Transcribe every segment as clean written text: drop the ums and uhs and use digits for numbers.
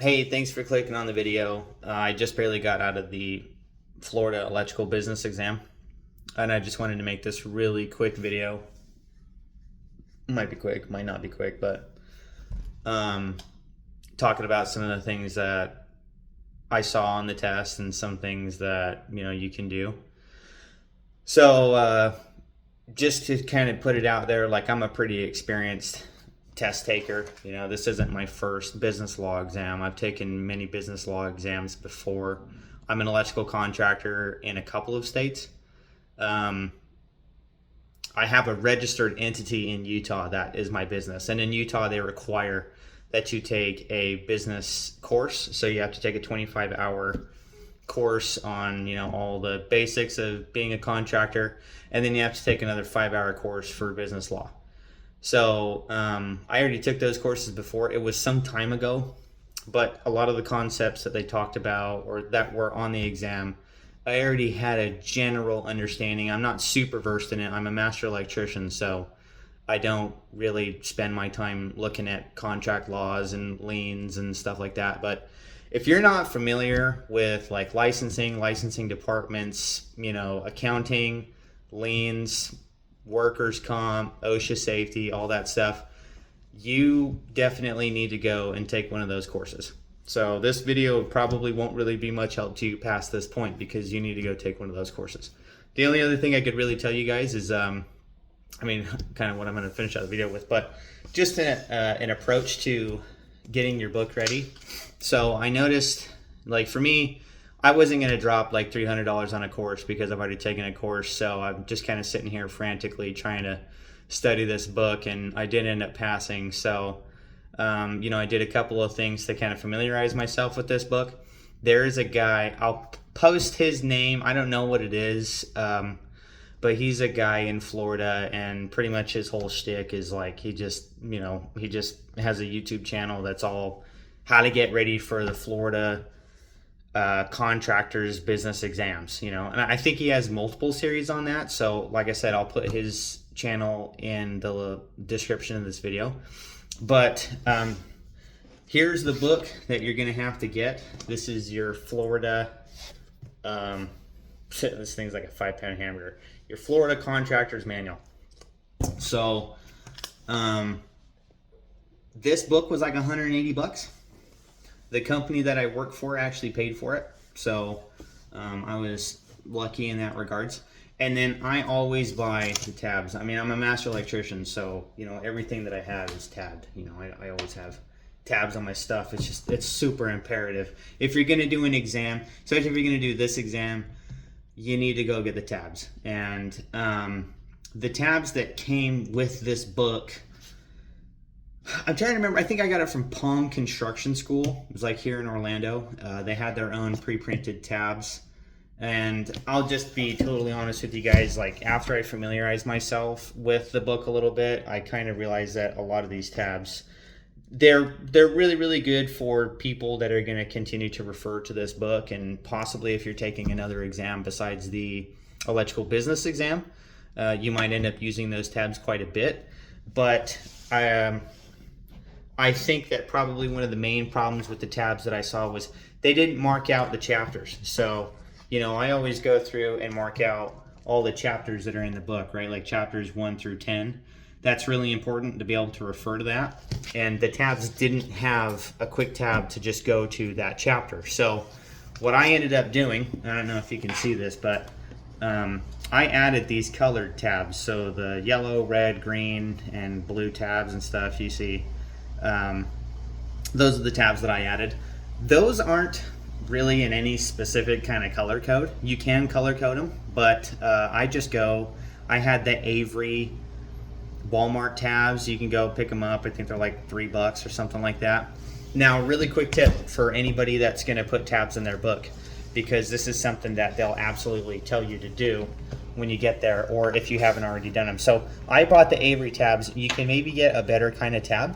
Hey, thanks for clicking on the video. I just barely got out of the Florida electrical business exam, and I just wanted to make this really quick video. Might be quick, might not be quick, but talking about some of the things that I saw on the test and some things that you can do. So just to kind of put it out there, like I'm a pretty experienced test taker. This isn't my first business law exam. I've taken many business law exams before. I'm an electrical contractor in a couple of states. I have a registered entity in Utah that is my business, and in Utah they require that you take a business course. So you have to take a 25-hour course on all the basics of being a contractor, and then you have to take another 5-hour course for business law. So I already took those courses before. It was some time ago, but a lot of the concepts that they talked about or that were on the exam, I already had a general understanding. I'm not super versed in it. I'm a master electrician, so I don't really spend my time looking at contract laws and liens and stuff like that. But if you're not familiar with like licensing departments, accounting, liens, workers' comp, OSHA safety, all that stuff, you definitely need to go and take one of those courses. So this video probably won't really be much help to you past this point because you need to go take one of those courses. The only other thing I could really tell you guys is, kind of what I'm going to finish out the video with, but just an approach to getting your book ready. So I noticed, like for me, I wasn't going to drop like $300 on a course because I've already taken a course. So I'm just kind of sitting here frantically trying to study this book, and I did end up passing. So, I did a couple of things to kind of familiarize myself with this book. There is a guy, I'll post his name. I don't know what it is, but he's a guy in Florida, and pretty much his whole shtick is like he just has a YouTube channel that's all how to get ready for the Florida contractors business exams, and I think he has multiple series on that. So like I said, I'll put his channel in the description of this video. But here's the book that you're gonna have to get. This is your Florida this thing's like a 5-pound hamburger, your Florida contractors manual. So this book was like $180. The company that I work for actually paid for it, so I was lucky in that regards. And then I always buy the tabs. I mean, I'm a master electrician, so everything that I have is tabbed. I always have tabs on my stuff. It's super imperative if you're gonna do an exam, especially if you're gonna do this exam. You need to go get the tabs, and the tabs that came with this book, I'm trying to remember. I think I got it from Palm Construction School. It was like here in Orlando. They had their own pre-printed tabs. And I'll just be totally honest with you guys. Like after I familiarized myself with the book a little bit, I kind of realized that a lot of these tabs, they're really, really good for people that are going to continue to refer to this book. And possibly if you're taking another exam besides the electrical business exam, you might end up using those tabs quite a bit. But I think that probably one of the main problems with the tabs that I saw was they didn't mark out the chapters. So, I always go through and mark out all the chapters that are in the book, right? Like chapters 1 through 10. That's really important to be able to refer to that. And the tabs didn't have a quick tab to just go to that chapter. So what I ended up doing, I don't know if you can see this, but I added these colored tabs. So the yellow, red, green, and blue tabs and stuff you see. Those are the tabs that I added. Those aren't really in any specific kind of color code. You can color code them, but I had the Avery Walmart tabs. You can go pick them up. I think they're like $3 or something like that. Now, really quick tip for anybody that's going to put tabs in their book, because this is something that they'll absolutely tell you to do when you get there, or if you haven't already done them. So I bought the Avery tabs. You can maybe get a better kind of tab,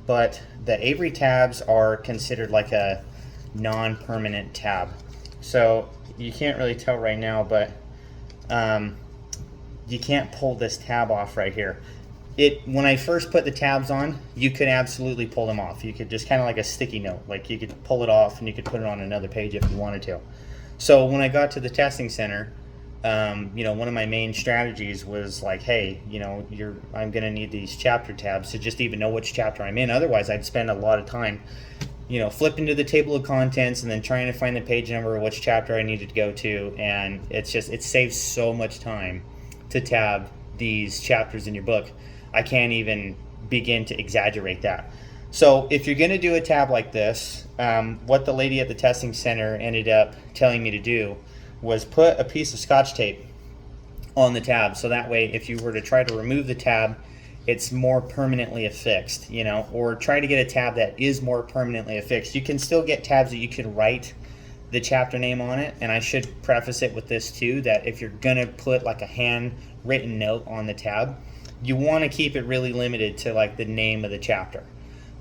but the Avery tabs are considered like a non-permanent tab. So you can't really tell right now, but you can't pull this tab off right here. when I first put the tabs on, you could absolutely pull them off. You could just kind of like a sticky note, like you could pull it off and you could put it on another page if you wanted to. So when I got to the testing center, you know, one of my main strategies was like, hey, you know, I'm going to need these chapter tabs to just even know which chapter I'm in. Otherwise, I'd spend a lot of time, you know, flipping to the table of contents and then trying to find the page number of which chapter I needed to go to. And it saves so much time to tab these chapters in your book. I can't even begin to exaggerate that. So if you're going to do a tab like this, what the lady at the testing center ended up telling me to do was put a piece of Scotch tape on the tab, so that way if you were to try to remove the tab, it's more permanently affixed, you know, or try to get a tab that is more permanently affixed. You can still get tabs that you can write the chapter name on it, and I should preface it with this too, that if you're gonna put like a handwritten note on the tab, you want to keep it really limited to like the name of the chapter.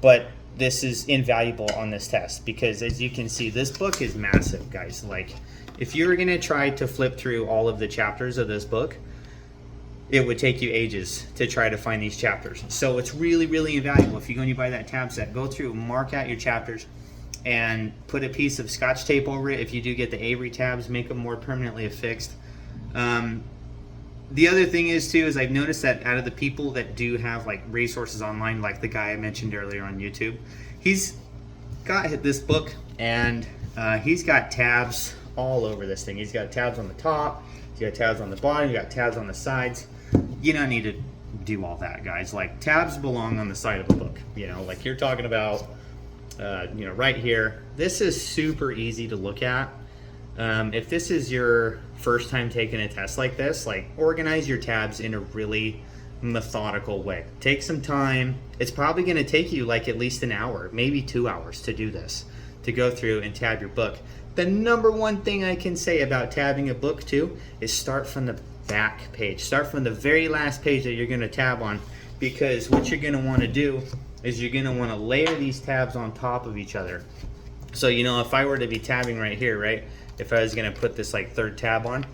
But this is invaluable on this test because, as you can see, this book is massive, guys. Like, if you were going to try to flip through all of the chapters of this book, it would take you ages to try to find these chapters. So it's really, really invaluable. If you go and you buy that tab set, go through, mark out your chapters, and put a piece of Scotch tape over it. If you do get the Avery tabs, make them more permanently affixed. The other thing is too, is I've noticed that out of the people that do have like resources online, like the guy I mentioned earlier on YouTube, he's got this book and he's got tabs all over this thing. He's got tabs on the top, he's got tabs on the bottom, he's got tabs on the sides. You don't need to do all that, guys. Like, tabs belong on the side of a book. You know, like you're talking about, you know, right here. This is super easy to look at. If this is your first time taking a test like this, like, organize your tabs in a really methodical way. Take some time. It's probably going to take you like at least an hour, maybe 2 hours to do this, to go through and tab your book. The number one thing I can say about tabbing a book too is start from the back page. Start from the very last page that you're going to tab on, because what you're going to want to do is you're going to want to layer these tabs on top of each other. So, you know, if I were to be tabbing right here, right? If I was going to put this like third tab on,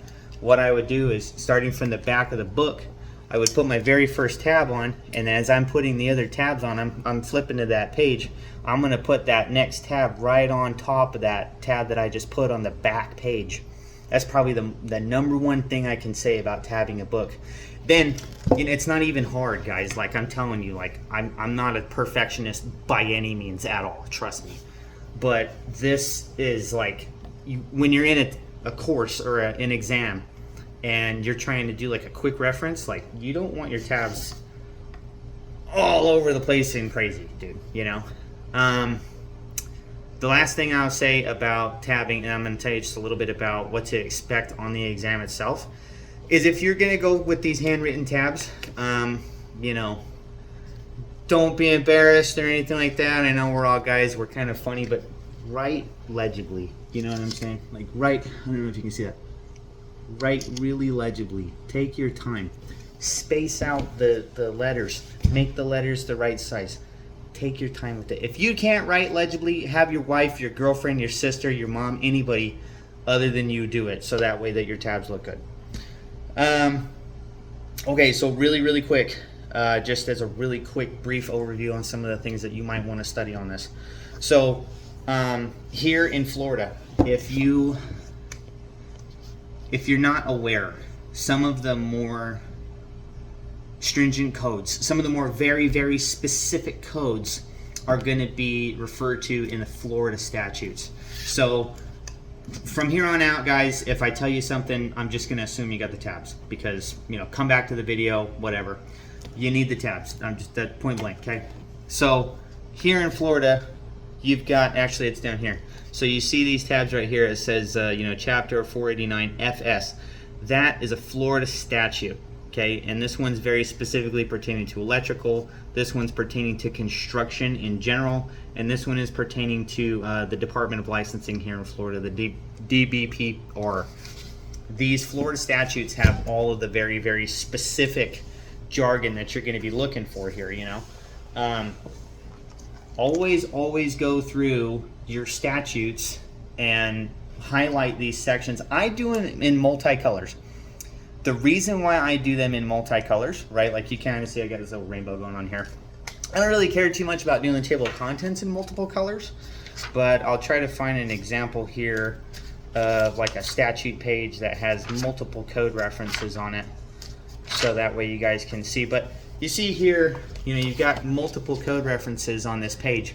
what I would do is, starting from the back of the book, I would put my very first tab on, and as I'm putting the other tabs on, I'm flipping to that page. I'm going to put that next tab right on top of that tab that I just put on the back page. That's probably the number one thing I can say about tabbing a book. Then, you know, it's not even hard, guys. Like, I'm telling you, like, I'm not a perfectionist by any means at all, trust me. But this is like, when you're in a course or an exam and you're trying to do like a quick reference, like, you don't want your tabs all over the place and crazy, dude, you know? The last thing I'll say about tabbing, and I'm going to tell you just a little bit about what to expect on the exam itself, is if you're going to go with these handwritten tabs, you know, don't be embarrassed or anything like that. I know we're all guys, we're kind of funny, but write legibly. You know what I'm saying? Like, write, I don't know if you can see that. Write really legibly. Take your time. Space out the letters. Make the letters the right size. Take your time with it. If you can't write legibly, have your wife, your girlfriend, your sister, your mom, anybody other than you do it, so that way that your tabs look good. Okay, so really quick, just as a really quick brief overview on some of the things that you might want to study on this. So here in Florida, if you're not aware, some of the more stringent codes, some of the more very specific codes are going to be referred to in the Florida statutes. So from here on out, guys, if I tell you something, I'm just going to assume you got the tabs, because, you know, come back to the video, whatever. You need the tabs. I'm just at point blank, okay? So here in Florida, you've got, actually it's down here. So you see these tabs right here. It says, you know, Chapter 489 FS. That is a Florida statute, okay? And this one's very specifically pertaining to electrical. This one's pertaining to construction in general. And this one is pertaining to the Department of Licensing here in Florida, the DBPR. These Florida statutes have all of the very specific jargon that you're going to be looking for here, you know? Always go through your statutes and highlight these sections. I do it in multicolors. The reason why I do them in multicolors, right? Like you kind of see I got this little rainbow going on here. I don't really care too much about doing the table of contents in multiple colors, but I'll try to find an example here of like a statute page that has multiple code references on it, so that way you guys can see. But you see here, you've got multiple code references on this page.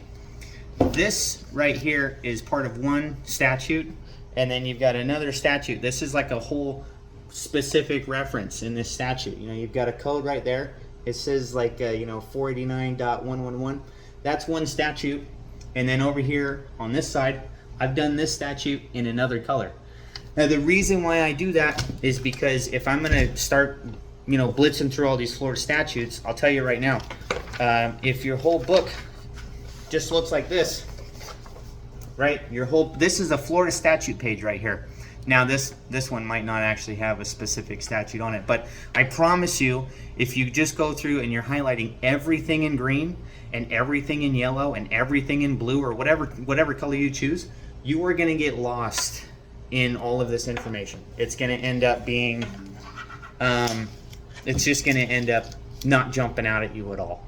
This right here is part of one statute, and then you've got another statute. This is like a whole specific reference in this statute. You've got a code right there. It says like 489.111. That's one statute. And then over here on this side, I've done this statute in another color. Now the reason why I do that is because if I'm going to start blitzing through all these Florida statutes, I'll tell you right now, if your whole book just looks like this, right? This is a Florida statute page right here. Now this one might not actually have a specific statute on it, but I promise you, if you just go through and you're highlighting everything in green and everything in yellow and everything in blue, or whatever color you choose, you are going to get lost in all of this information. It's going to end up being, it's just going to end up not jumping out at you at all.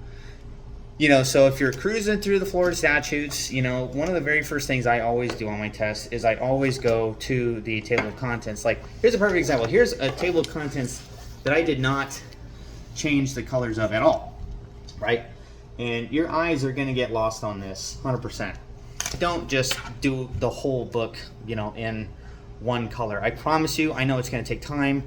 So if you're cruising through the Florida statutes, one of the very first things I always do on my test is I always go to the table of contents. Like, here's a perfect example. Here's a table of contents that I did not change the colors of at all, right? And your eyes are going to get lost on this 100%. Don't just do the whole book, in one color. I promise you, I know it's going to take time.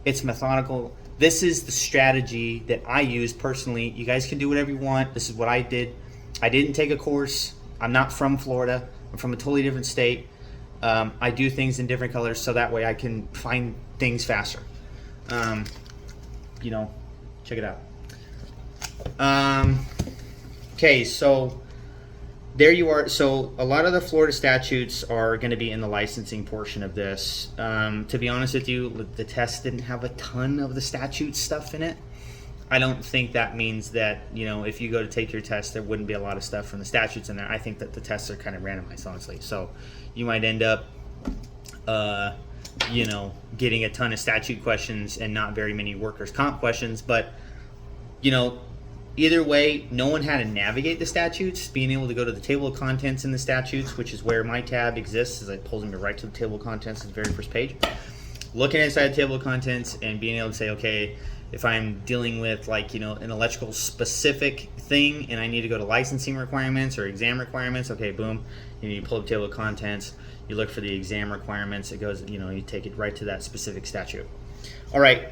It's methodical. This is the strategy that I use personally. You guys can do whatever you want. This is what I did. I didn't take a course. I'm not from Florida. I'm from a totally different state. I do things in different colors so that way I can find things faster. Check it out. Okay, so there you are. So a lot of the Florida statutes are going to be in the licensing portion of this. To be honest with you, the test didn't have a ton of the statute stuff in it. I don't think that means that, if you go to take your test, there wouldn't be a lot of stuff from the statutes in there. I think that the tests are kind of randomized, honestly. So you might end up, getting a ton of statute questions and not very many workers' comp questions. But, either way, no one had to navigate the statutes. Being able to go to the table of contents in the statutes, which is where my tab exists, is it pulls me right to the table of contents, the very first page. Looking inside the table of contents and being able to say, okay, if I'm dealing with an electrical specific thing and I need to go to licensing requirements or exam requirements, okay, boom, you pull up the table of contents, you look for the exam requirements, it goes, you take it right to that specific statute. All right,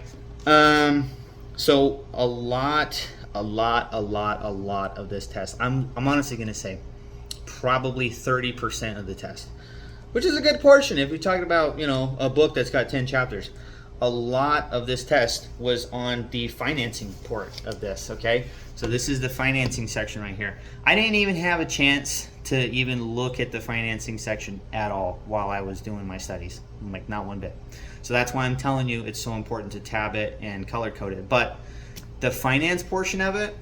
so a lot of this test, I'm honestly going to say probably 30% of the test, which is a good portion if you're talking about a book that's got 10 chapters. A lot of this test was on the financing part of this. Okay, so this is the financing section right here. I didn't even have a chance to even look at the financing section at all while I was doing my studies, like not one bit. So that's why I'm telling you it's so important to tab it and color code it. But the finance portion of it,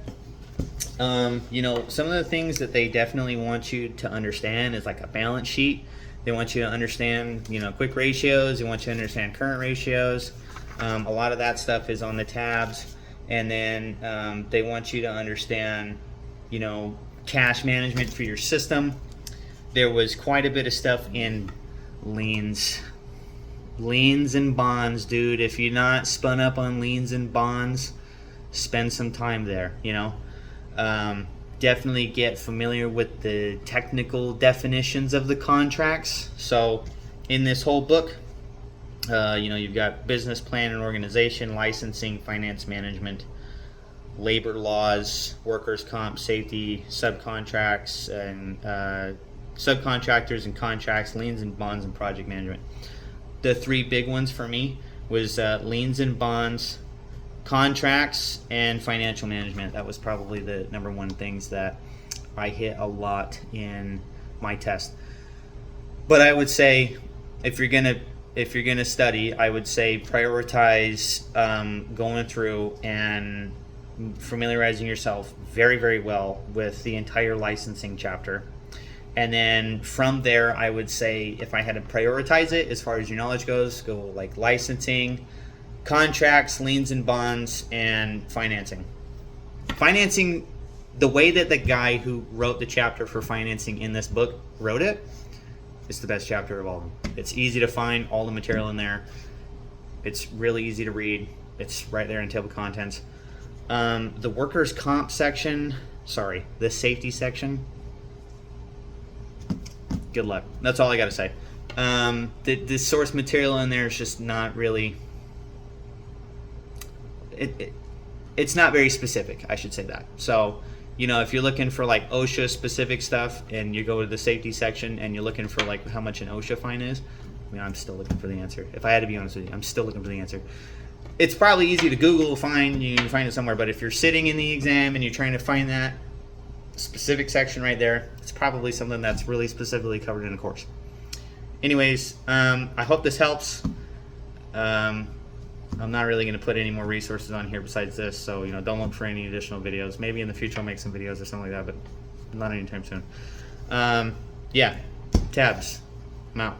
some of the things that they definitely want you to understand is like a balance sheet. They want you to understand, quick ratios. They want you to understand current ratios. A lot of that stuff is on the tabs. And then they want you to understand, cash management for your system. There was quite a bit of stuff in liens and bonds, dude. If you're not spun up on liens and bonds, spend some time there, definitely get familiar with the technical definitions of the contracts. So in this whole book, you've got business plan and organization, licensing, finance management, labor laws, workers' comp, safety, subcontracts, and subcontractors and contracts, liens and bonds, and project management. The three big ones for me was liens and bonds, contracts, and financial management. That was probably the number one things that I hit a lot in my test. But I would say if you're gonna study, I would say prioritize going through and familiarizing yourself very, very well with the entire licensing chapter. And then from there, I would say if I had to prioritize it as far as your knowledge goes, go like licensing, contracts, liens and bonds, and financing. Financing, the way that the guy who wrote the chapter for financing in this book wrote it, is the best chapter of all of them. It's easy to find all the material in there. It's really easy to read. It's right there in table of contents. The workers' comp section, the safety section, good luck. That's all I got to say. The source material in there is just not really, it's not very specific, I should say that. So, if you're looking for like OSHA specific stuff and you go to the safety section and you're looking for like how much an OSHA fine is, I'm still looking for the answer. If I had to be honest with you, I'm still looking for the answer. It's probably easy to Google, find, you can find it somewhere, but if you're sitting in the exam and you're trying to find that specific section right there, it's probably something that's really specifically covered in a course. Anyways, I hope this helps. I'm not really going to put any more resources on here besides this, so don't look for any additional videos. Maybe in the future I'll make some videos or something like that, but not anytime soon. Yeah, tabs. I'm out.